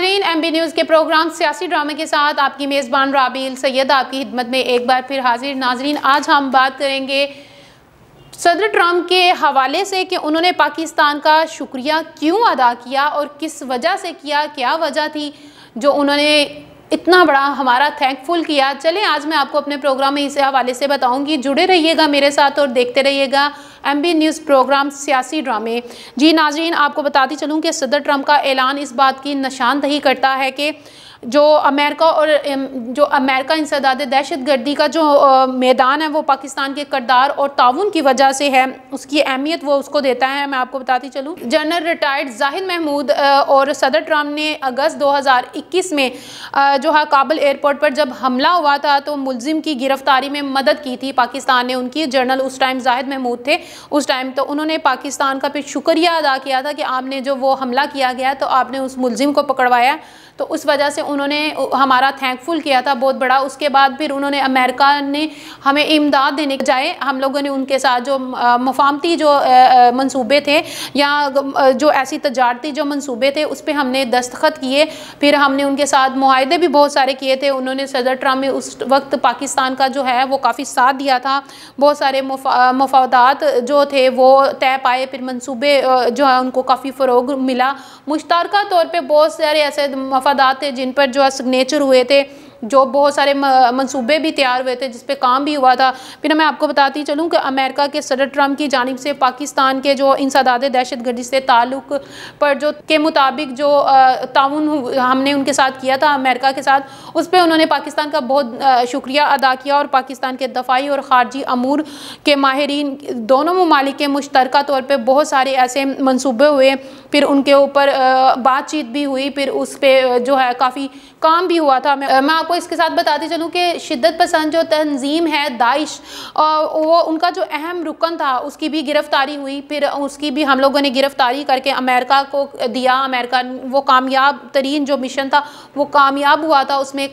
नाजरीन, MB news के programme सियासी ड्रामे के साथ आपकी मेज़बान राबील सैयद आपकी खिदमत में एक बार फिर हाजिर। नाजरीन, आज हम बात करेंगे सदर ट्रंप के हवाले से कि उन्होंने पाकिस्तान का शुक्रिया क्यों अदा किया और किस वजह से किया, क्या वजह थी जो उन्होंने इतना बड़ा हमारा थैंकफुल किया। चलें, आज मैं आपको अपने प्रोग्राम में इस हवाले से बताऊंगी। जुड़े रहिएगा मेरे साथ और देखते रहिएगा MB न्यूज़ प्रोग्राम सियासी ड्रामे। जी नाजरीन, आपको बताती चलूँ कि सदर ट्रंप का ऐलान इस बात की निशानदही करता है कि जो अमेरिका इंसदाद दहशतगर्दी का जो मैदान है वो पाकिस्तान के किरदार और ताउन की वजह से है, उसकी अहमियत वो उसको देता है। मैं आपको बताती चलूँ, जनरल रिटायर्ड जाहिद महमूद और सदर ट्रंप ने अगस्त 2021 में जो है काबुल एयरपोर्ट पर जब हमला हुआ था तो मुलजिम की गिरफ्तारी में मदद की थी पाकिस्तान ने उनकी। जनरल उस टाइम जाहिद महमूद थे उस टाइम, तो उन्होंने पाकिस्तान का फिर शुक्रिया अदा किया था कि आपने जो वो हमला किया गया तो आपने उस मुलजिम को पकड़वाया, तो उस वजह से उन्होंने हमारा थैंकफुल किया था बहुत बड़ा। उसके बाद फिर उन्होंने अमेरिका ने हमें इमदाद देने के बजाय हम लोगों ने उनके साथ जो मफाहमती जो मंसूबे थे या जो ऐसी तजारती जो मंसूबे थे उस पर हमने दस्तखत किए। फिर हमने उनके साथ मुआहदे भी बहुत सारे किए थे। उन्होंने सदर ट्रंप में उस वक्त पाकिस्तान का जो है वो काफ़ी साथ दिया था, बहुत सारे मफादात जो थे वो तय पाए, फिर मंसूबे जो है उनको काफ़ी फ़रोग मिला। मुश्तरका तौर पर बहुत सारे ऐसे मफादात थे जिन पर जो है सिग्नेचर हुए थे, जो बहुत सारे मंसूबे भी तैयार हुए थे, जिस पे काम भी हुआ था। फिर मैं आपको बताती चलूँ कि अमेरिका के सदर ट्रंप की जानिब से पाकिस्तान के जो इंसदाद दहशतगर्दी से ताल्लुक़ पर जो के मुताबिक जो ताउन हमने उनके साथ किया था अमेरिका के साथ, उस पर उन्होंने पाकिस्तान का बहुत शुक्रिया अदा किया और पाकिस्तान के दफ़ाई और ख़ारजी अमूर के माहिरीन दोनों ममालिक के मुश्तरका तौर पर बहुत सारे ऐसे मंसूबे हुए, फिर उनके ऊपर बातचीत भी हुई, फिर उस पर जो है काफ़ी काम भी हुआ था। मैं आपको इसके साथ बताती चलूँ कि शिद्दत पसंद जो तंजीम है दाइश, वो उनका जो अहम रुकन था उसकी भी गिरफ्तारी हुई, फिर उसकी भी हम लोगों ने गिरफ्तारी करके अमेरिका को दिया। अमेरिका वो कामयाब तरीन जो मिशन था वो कामयाब हुआ था, उसमें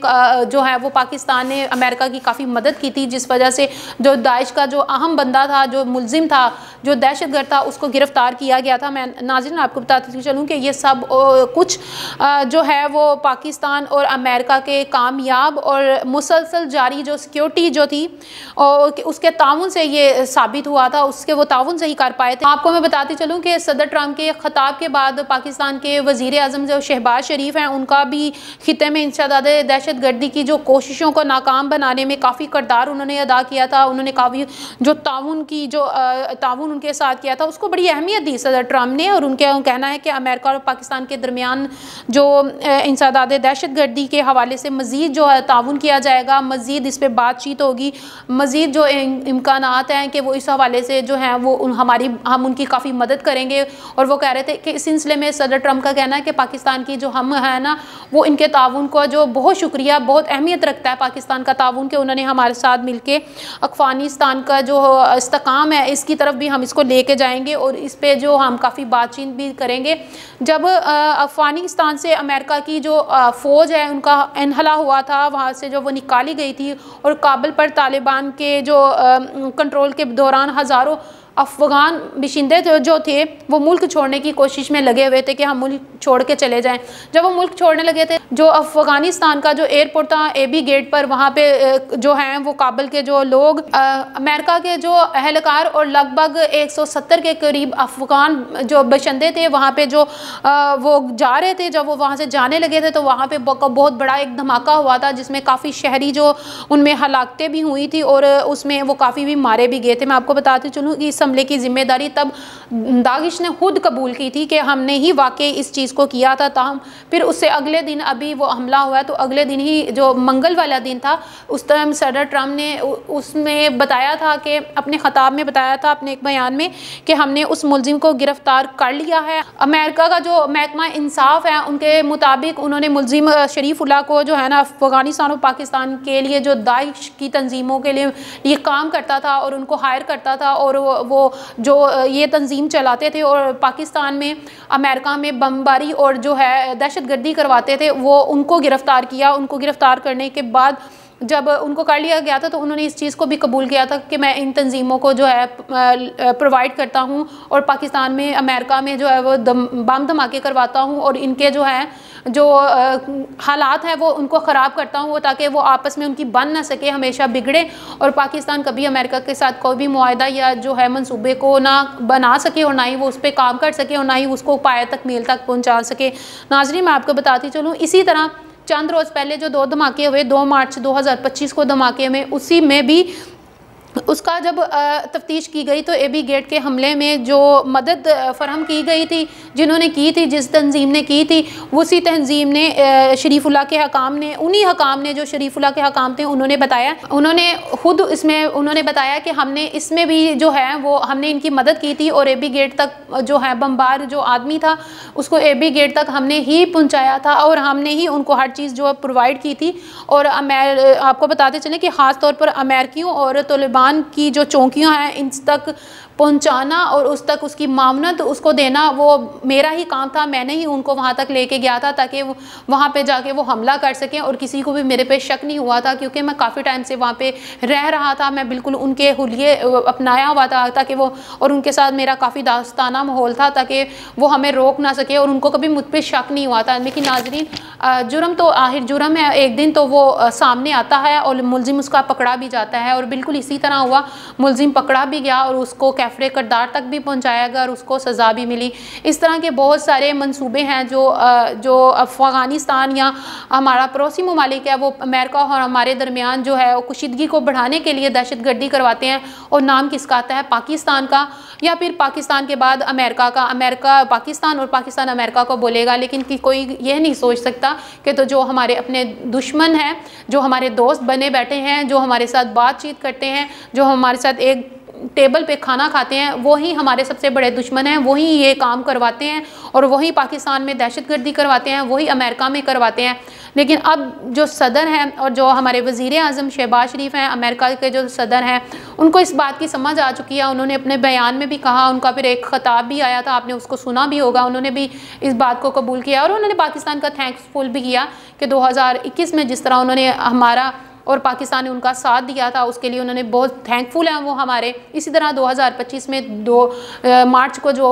जो है वो पाकिस्तान ने अमेरिका की काफ़ी मदद की थी, जिस वजह से जो दाइश का जो अहम बंदा था, जो मुलजिम था, जो दहशतगर्द था, उसको गिरफ्तार किया गया था। मैं नाज़रीन आपको बताती चलूँ कि ये सब कुछ जो है वो पाकिस्तान और अमेरिका के कामयाब और मुसलसल जारी जो सिक्योरिटी जो थी और उसके ताउन से ये साबित हुआ था, उसके वो ताउन से ही कर पाए थे। आपको मैं बताती चलूँ कि सदर ट्रंप के खिताब के बाद पाकिस्तान के वज़ीर आज़म जो शहबाज शरीफ हैं, उनका भी खिते में इंसदाद दहशतगर्दी की जो कोशिशों को नाकाम बनाने में काफ़ी किरदार उन्होंने अदा किया था। उन्होंने काफ़ी जो ताउन की जो ताउन उनके साथ किया था उसको बड़ी अहमियत दी सदर ट्रंप ने, और उनके कहना है कि अमेरिका और पाकिस्तान के दरमियान जो इंसदाद दहशतगर्दी के हवाले से मज़ीद जो है ताउन किया जाएगा, मज़ीद इस पर बातचीत होगी, मज़ीद जो इम्कानात हैं कि वो इस हवाले से जो हैं वो हम उनकी काफ़ी मदद करेंगे। और वो कह रहे थे कि इस सिलसिले में सदर ट्रंप का कहना है कि पाकिस्तान की जो हम है ना वो इनके ताउन को जो बहुत शुक्रिया, बहुत अहमियत रखता है पाकिस्तान का ताउन के उन्होंने हमारे साथ मिलके अफ़गानिस्तान का जो इस्तेकाम है इसकी तरफ भी हम इसको लेके जाएंगे और इस पर जो हम काफ़ी बातचीत भी करेंगे। जब अफ़गानिस्तान से अमेरिका की जो फ़ौज है उनका इन्हला हुआ था, वहाँ से जो वो निकाली गई थी और काबुल पर तालिबान के जो कंट्रोल के दौरान हज़ारों अफ़गान बाशिंदे जो थे वो मुल्क छोड़ने की कोशिश में लगे हुए थे कि हम मुल्क छोड़ के चले जाएं। जब वो मुल्क छोड़ने लगे थे, जो अफ़गानिस्तान का जो एयरपोर्ट था AB गेट पर, वहाँ पे जो हैं वो काबुल के जो लोग अमेरिका के जो अहलकार और लगभग 170 के करीब अफ़गान जो बाशिंदे थे वहाँ पे जो वो जा रहे थे, जब वो वहाँ से जाने लगे थे तो वहाँ पे बहुत बड़ा एक धमाका हुआ था जिसमें काफ़ी शहरी जो उनमें हलाकतें भी हुई थी और उसमें वो काफ़ी भी मारे भी गए थे। मैं आपको बताती चलूँ कि इस हमले की जिम्मेदारी तब दागिश ने खुद कबूल की थी कि हमने ही वाकई इस चीज़ को किया था। ताहम फिर उससे अगले दिन अभी वो हमला हुआ है तो अगले दिन ही जो मंगल वाला दिन था उस टाइम सदर ट्रंप ने उसमें बताया था कि अपने खिताब में बताया था अपने एक बयान में कि हमने उस मुलजिम को गिरफ्तार कर लिया है। अमेरिका का जो महकमा इंसाफ है उनके मुताबिक उन्होंने मुलजिम शरीफुल्लाह को जो है ना अफ़गानिस्तान और पाकिस्तान के लिए जो दाइश की तंजीमों के लिए ये काम करता था और उनको हायर करता था और वो जो ये तंजीम चलाते थे और पाकिस्तान में अमेरिका में बमबारी और जो है दहशतगर्दी करवाते थे, वो उनको गिरफ़्तार किया। उनको गिरफ़्तार करने के बाद जब उनको कर लिया गया था तो उन्होंने इस चीज़ को भी कबूल किया था कि मैं इन तंजीमों को जो है प्रोवाइड करता हूँ और पाकिस्तान में, अमेरिका में जो है वो बम धमाके करवाता हूँ और इनके जो है जो हालात है वो उनको ख़राब करता हूँ, वो ताकि वो आपस में उनकी बन ना सके, हमेशा बिगड़े और पाकिस्तान कभी अमेरिका के साथ कोई भी मुआहदा या जो है मंसूबे को ना बना सके और ना ही वो उस पर काम कर सके और ना ही उसको पाया तक मील तक पहुँचा सके। नाज़रीन, मैं आपको बताती चलूँ, इसी तरह चंद रोज़ पहले जो 2 धमाके हुए 2 मार्च 2025 को धमाके में, उसी में भी उसका जब तफ्तीश की गई तो एबी गेट के हमले में जो मदद फराहम की गई थी, जिन्होंने की थी, जिस तंजीम ने की थी, उसी तंजीम ने शरीफुल्लाह के हकाम ने, उन्हीं हकाम ने जो शरीफुल्लाह के हकाम थे, उन्होंने बताया, उन्होंने खुद इसमें उन्होंने बताया कि हमने इसमें भी जो है वो हमने इनकी मदद की थी और एबी गेट तक जो है बमबार जो आदमी था उसको एबी गेट तक हमने ही पहुँचाया था और हमने ही उनको हर चीज़ जो प्रोवाइड की थी। और आपको बताते चलें कि ख़ास तौर पर अमेरिकियों और तालिबान की जो चौकियां हैं इन तक पहुंचाना और उस तक उसकी मामनत उसको देना वो मेरा ही काम था। मैंने ही उनको वहाँ तक लेके गया था ताकि वहाँ पे जाके वो हमला कर सकें और किसी को भी मेरे पे शक नहीं हुआ था, क्योंकि मैं काफ़ी टाइम से वहाँ पे रह रहा था। मैं बिल्कुल उनके हुलिये अपनाया हुआ था ताकि वो, और उनके साथ मेरा काफ़ी दास्ताना माहौल था ताकि वो हमें रोक ना सके और उनको कभी मुझ पर शक नहीं हुआ था। लेकिन नाज़रीन, जुर्म तो आखिर जुर्म है, एक दिन तो वो सामने आता है और मुलजिम उसका पकड़ा भी जाता है और बिल्कुल इसी तरह हुआ। मुलजिम पकड़ा भी गया और उसको कैफरे किरदार तक भी पहुंचाया गया और उसको सज़ा भी मिली। इस तरह के बहुत सारे मंसूबे हैं जो अफ़गानिस्तान या हमारा पड़ोसी ममालिक है वो अमेरिका और हमारे दरमियान जो है वो कुशीदगी को बढ़ाने के लिए दहशतगर्दी करवाते हैं। और नाम किसका आता है? पाकिस्तान का, या फिर पाकिस्तान के बाद अमेरिका का। अमेरिका पाकिस्तान और पाकिस्तान अमेरिका को बोलेगा, लेकिन कि कोई ये नहीं सोच सकता कि तो जो हमारे अपने दुश्मन हैं, जो हमारे दोस्त बने बैठे हैं, जो हमारे साथ बातचीत करते हैं, जो हमारे साथ एक टेबल पे खाना खाते हैं, वही हमारे सबसे बड़े दुश्मन हैं, वही ये काम करवाते हैं और वही पाकिस्तान में दहशतगर्दी करवाते हैं, वही अमेरिका में करवाते हैं। लेकिन अब जो सदर हैं और जो हमारे वज़ीर आज़म शहबाज शरीफ हैं, अमेरिका के जो सदर हैं, उनको इस बात की समझ आ चुकी है। उन्होंने अपने बयान में भी कहा, उनका फिर एक ख़ताब भी आया था, आपने उसको सुना भी होगा, उन्होंने भी इस बात को कबूल किया और उन्होंने पाकिस्तान का थैंक्सफुल भी किया कि 2021 में जिस तरह उन्होंने हमारा और पाकिस्तान ने उनका साथ दिया था, उसके लिए उन्होंने बहुत थैंकफुल हैं वो हमारे। इसी तरह 2025 में 2 मार्च को जो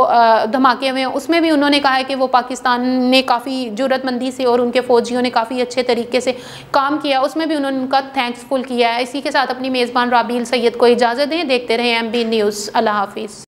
धमाके हुए हैं उसमें भी उन्होंने कहा है कि वो पाकिस्तान ने काफ़ी जुर्रतमंदी से और उनके फ़ौजियों ने काफ़ी अच्छे तरीके से काम किया, उसमें भी उन्होंने उनका थैंक्सफुल किया है। इसी के साथ अपनी मेज़बान राबील सैयद को इजाज़त दें। देखते रहें MB न्यूज़। अल्लाह हाफिज़।